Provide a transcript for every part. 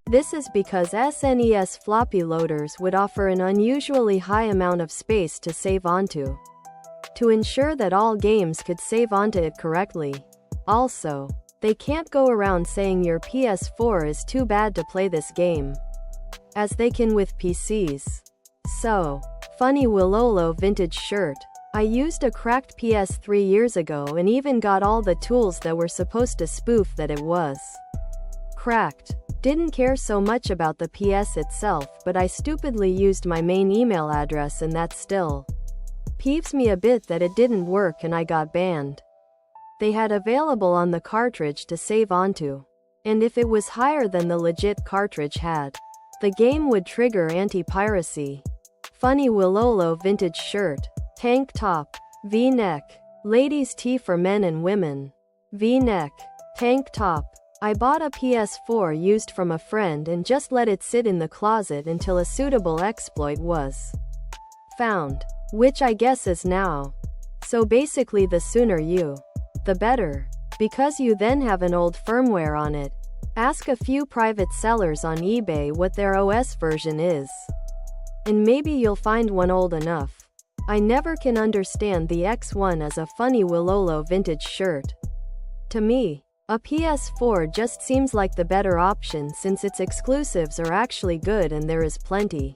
This is because SNES floppy loaders would offer an unusually high amount of space to save onto, to ensure that all games could save onto it correctly. Also, they can't go around saying your PS4 is too bad to play this game, as they can with PCs. So, Funny Wololo Vintage Shirt. I used a cracked PS3 years ago and even got all the tools that were supposed to spoof that it was cracked. Didn't care so much about the PS itself, but I stupidly used my main email address and that still peeves me a bit that it didn't work and I got banned. They had available on the cartridge to save onto, and if it was higher than the legit cartridge had, the game would trigger anti-piracy. Funny Wololo Vintage Shirt. Tank top. V-neck. Ladies' tee for men and women. V-neck. Tank top. I bought a PS4 used from a friend and just let it sit in the closet until a suitable exploit was found, which I guess is now. So basically the sooner the better, because you then have an old firmware on it. Ask a few private sellers on eBay what their OS version is, and maybe you'll find one old enough. I never can understand the X1 as a Funny Wololo Vintage Shirt. To me, a PS4 just seems like the better option since its exclusives are actually good and there is plenty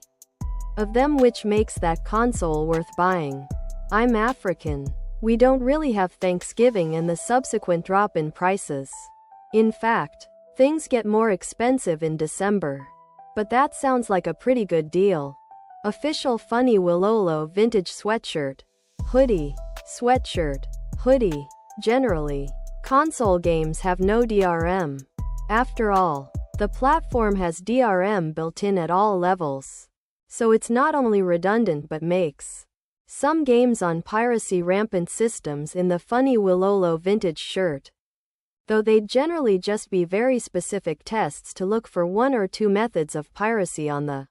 of them, which makes that console worth buying. I'm African. We don't really have Thanksgiving and the subsequent drop in prices. In fact, things get more expensive in December. But that sounds like a pretty good deal. Official Funny Wololo Vintage Sweatshirt. Hoodie. Sweatshirt. Hoodie. Generally, console games have no DRM. After all, the platform has DRM built in at all levels. So it's not only redundant but makes some games on piracy rampant systems in the Funny Wololo Vintage Shirt. Though they'd generally just be very specific tests to look for one or two methods of piracy on the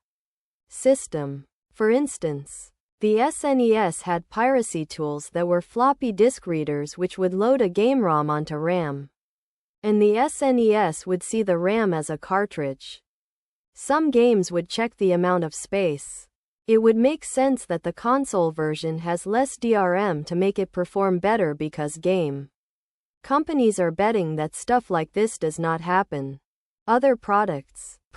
system. For instance, the SNES had piracy tools that were floppy disk readers which would load a game ROM onto RAM, and the SNES would see the RAM as a cartridge. Some games would check the amount of space. It would make sense that the console version has less DRM to make it perform better because game companies are betting that stuff like this does not happen. Other products.